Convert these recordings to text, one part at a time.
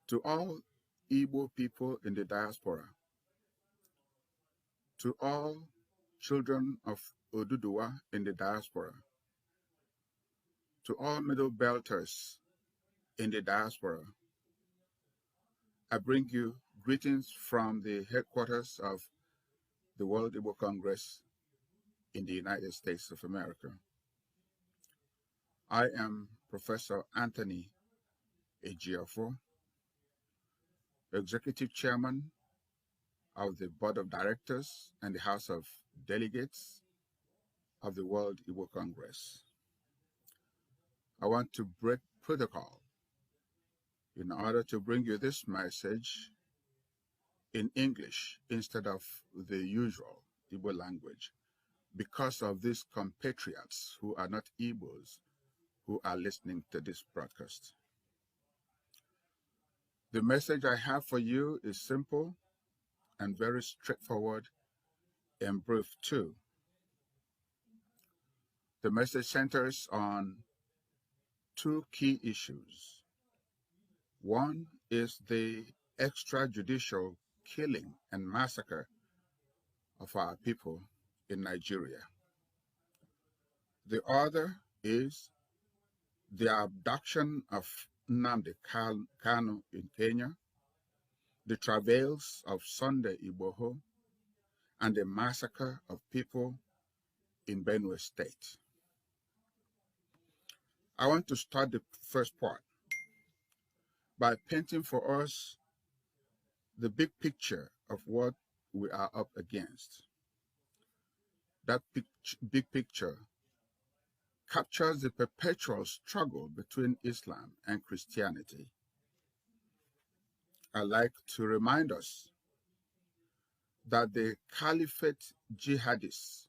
To all Igbo people in the diaspora, to all children of Oduduwa in the diaspora, to all Middle Belters in the diaspora, I bring you greetings from the headquarters of the World Igbo Congress in the United States of America. I am Professor Anthony Ejiofor, Executive Chairman of the Board of Directors and the House of Delegates of the World Igbo Congress. I want to break protocol in order to bring you this message in English instead of the usual Igbo language because of these compatriots who are not Igbos who are listening to this broadcast. The message I have for you is simple and very straightforward and brief too. The message centers on two key issues. One is the extrajudicial killing and massacre of our people in Nigeria. The other is the abduction of Nnamdi Kanu in Kenya, the travails of Sunday Igboho, and the massacre of people in Benue State. I want to start the first part by painting for us the big picture of what we are up against. That big picture captures the perpetual struggle between Islam and Christianity. I like to remind us that the Caliphate jihadists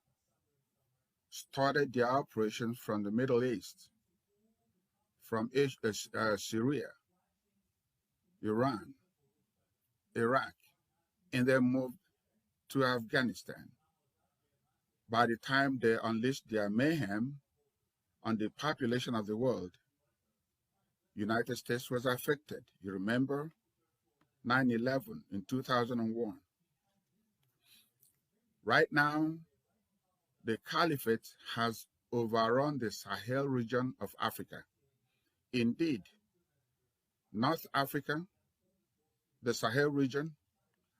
started their operations from the Middle East, from Syria, Iran, Iraq, and then moved to Afghanistan. By the time they unleashed their mayhem on the population of the world, United States was affected. You remember 9/11 in 2001. Right now, the Caliphate has overrun the Sahel region of Africa. Indeed, North Africa, the Sahel region,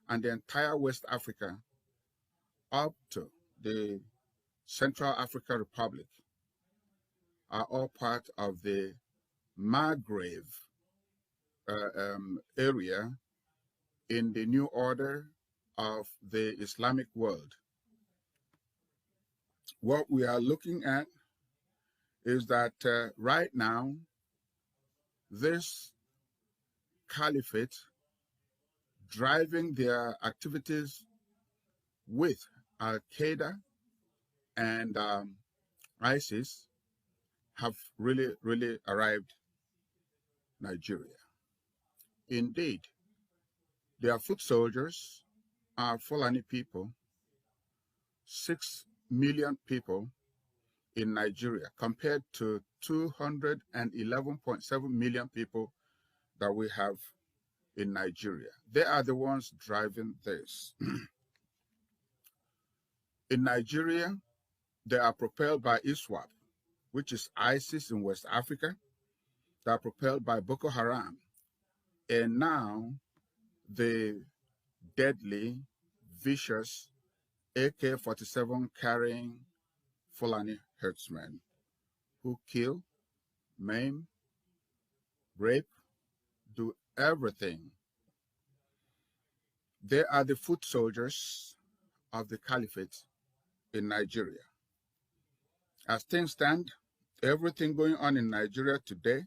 and the entire West Africa up to the Central African Republic are all part of the Maghreb area in the new order of the Islamic world. What we are looking at is that right now, this caliphate driving their activities with Al-Qaeda and ISIS have really arrived Nigeria. Indeed, their foot soldiers are Fulani people, 6 million people in Nigeria, compared to 211.7 million people that we have in Nigeria. They are the ones driving this. In Nigeria, they are propelled by ISWAP, which is ISIS in West Africa. They are propelled by Boko Haram. And now, the deadly, vicious AK-47 carrying Fulani herdsmen who kill, maim, rape, do everything. They are the foot soldiers of the caliphate in Nigeria. As things stand, everything going on in Nigeria today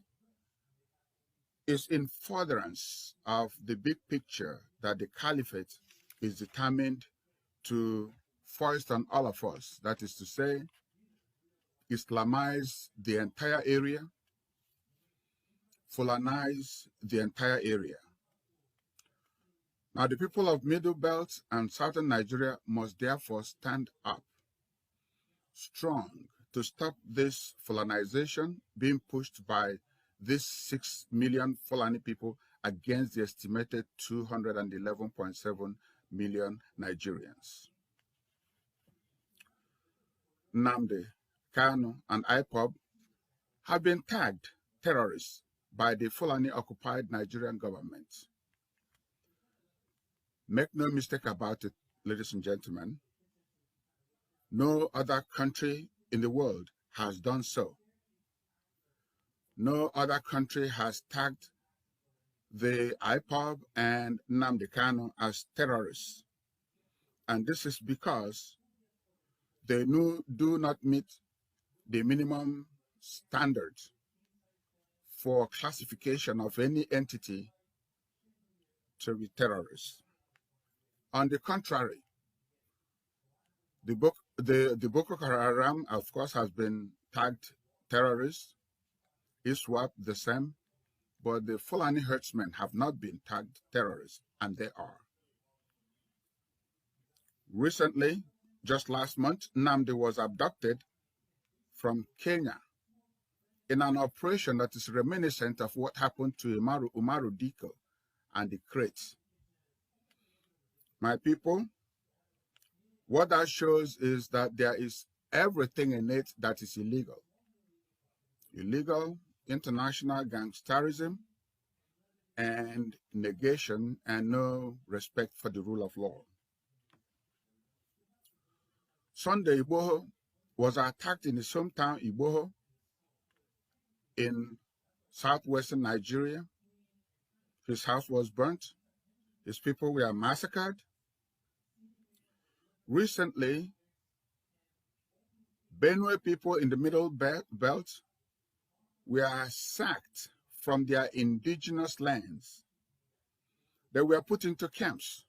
is in furtherance of the big picture that the caliphate is determined to foist on all of us. That is to say, Islamize the entire area, Fulanize the entire area. Now, the people of Middle Belt and Southern Nigeria must therefore stand up strong to stop this Fulanization being pushed by these 6 million Fulani people against the estimated 211.7 million Nigerians. Nnamdi Kanu and IPOB have been tagged terrorists by the Fulani-occupied Nigerian government. Make no mistake about it, ladies and gentlemen, no other country in the world has done so. No other country has tagged the IPOB and Nnamdi Kanu as terrorists. And this is because they do not meet the minimum standards for classification of any entity to be terrorists. On the contrary, the Boko Haram, of course, has been tagged terrorists. ISWAP the same, but the Fulani herdsmen have not been tagged terrorists, and they are. Recently, just last month, Nnamdi was abducted from Kenya in an operation that is reminiscent of what happened to Umaru Diko and the crates. My people, what that shows is that there is everything in it that is illegal. Illegal international gangsterism and negation and no respect for the rule of law. Sunday Igboho was attacked in his hometown Igboho in southwestern Nigeria. His house was burnt. His people were massacred. Recently, Benue people in the Middle Belt were sacked from their indigenous lands. They were put into camps.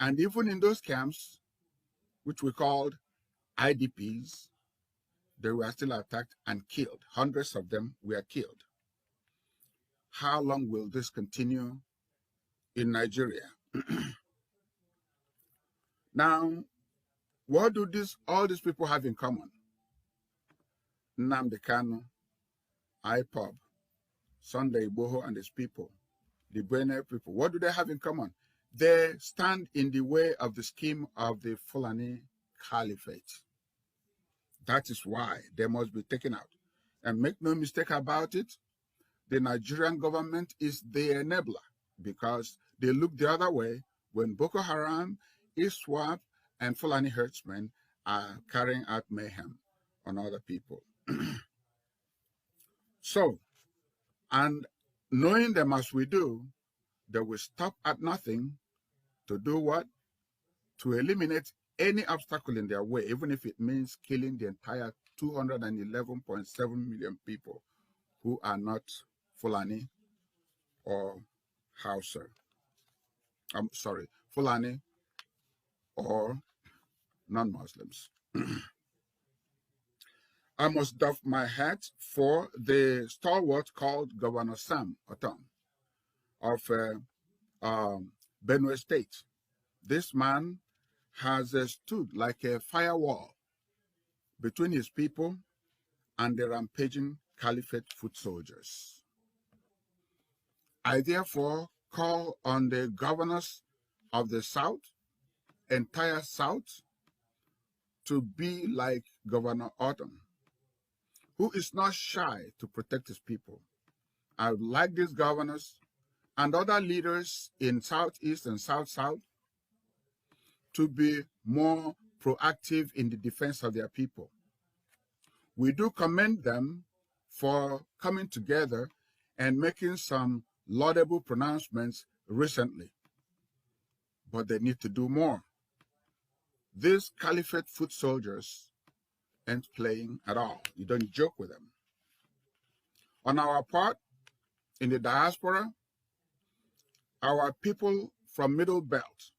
And even in those camps, which we called IDPs, they were still attacked and killed. Hundreds of them were killed. How long will this continue in Nigeria? Now, what do all these people have in common? Nnamdi Kanu, IPOB, Sunday Igboho and his people, the Benue people, what do they have in common? They stand in the way of the scheme of the Fulani Caliphate. That is why they must be taken out. And make no mistake about it, the Nigerian government is the enabler because they look the other way when Boko Haram, ISWAP, and Fulani herdsmen are carrying out mayhem on other people. So, and knowing them as we do, they will stop at nothing to do what? To eliminate any obstacle in their way, even if it means killing the entire 211.7 million people who are not Fulani or Hausa. I'm sorry, Fulani or non-Muslims. I must doff my hat for the stalwart called Governor Sam Otom of Benue State. This man has stood like a firewall between his people and the rampaging caliphate foot soldiers. I therefore call on the governors of the South, entire South, to be like Governor Otom, who is not shy to protect his people. I would like these governors and other leaders in Southeast and South-South to be more proactive in the defense of their people. We do commend them for coming together and making some laudable pronouncements recently, but they need to do more. These caliphate foot soldiers ain't playing at all. You don't joke with them. On our part, in the diaspora, our people from Middle Belt,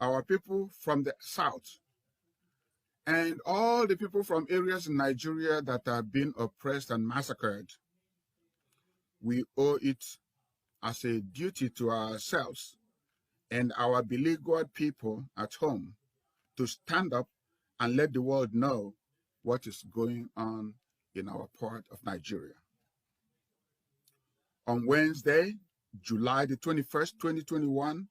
our people from the South, and all the people from areas in Nigeria that are being oppressed and massacred, we owe it as a duty to ourselves and our beleaguered people at home to stand up and let the world know what is going on in our part of Nigeria. On Wednesday, July the 21st, 2021,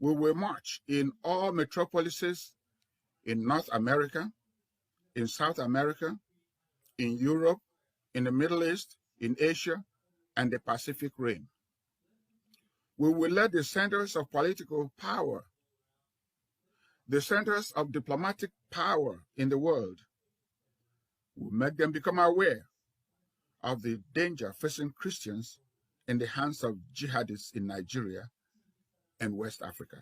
we will march in all metropolises in North America, in South America, in Europe, in the Middle East, in Asia, and the Pacific Rim. We will let the centers of political power, the centers of diplomatic power in the world, we'll make them become aware of the danger facing Christians in the hands of jihadists in Nigeria and West Africa.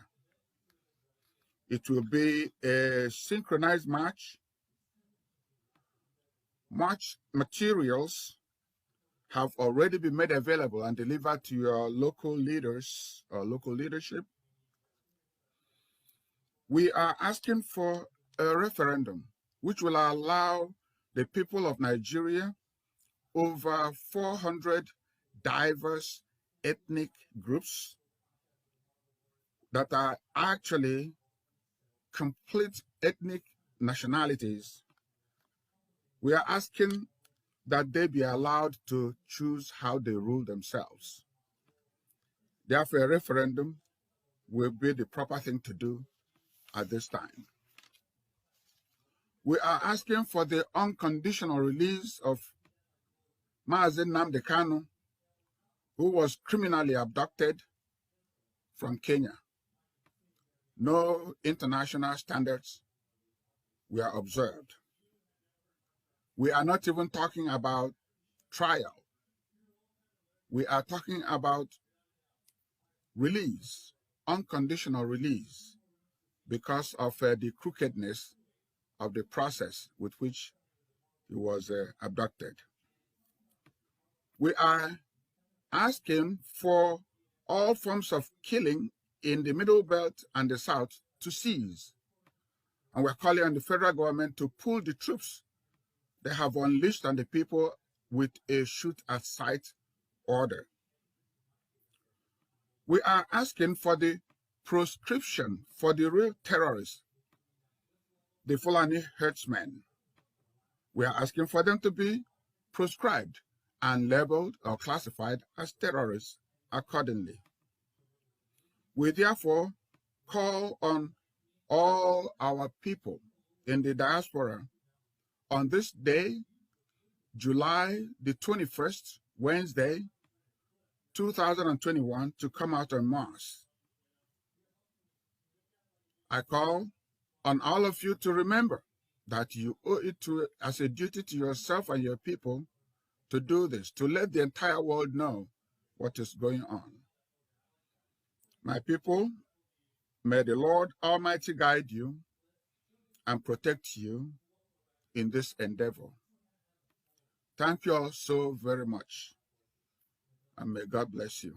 It will be a synchronized march. March materials have already been made available and delivered to your local leaders or local leadership. We are asking for a referendum which will allow the people of Nigeria, over 400 diverse ethnic groups that are actually complete ethnic nationalities. We are asking that they be allowed to choose how they rule themselves. Therefore, a referendum will be the proper thing to do at this time. We are asking for the unconditional release of Nnamdi Kanu, who was criminally abducted from Kenya. No international standards were observed. We are not even talking about trial. We are talking about release, unconditional release, because of the crookedness of the process with which he was abducted. We are asking for all forms of killing in the Middle Belt and the South to cease. And we're calling on the federal government to pull the troops they have unleashed on the people with a shoot-at-sight order. We are asking for the proscription for the real terrorists, the Fulani herdsmen. We are asking for them to be proscribed and labeled or classified as terrorists accordingly. We therefore call on all our people in the diaspora on this day, July the 21st, Wednesday, 2021, to come out en masse. I call on all of you to remember that you owe it as a duty to yourself and your people to do this, to let the entire world know what is going on. My people, may the Lord Almighty guide you and protect you in this endeavor. Thank you all so very much, and may God bless you.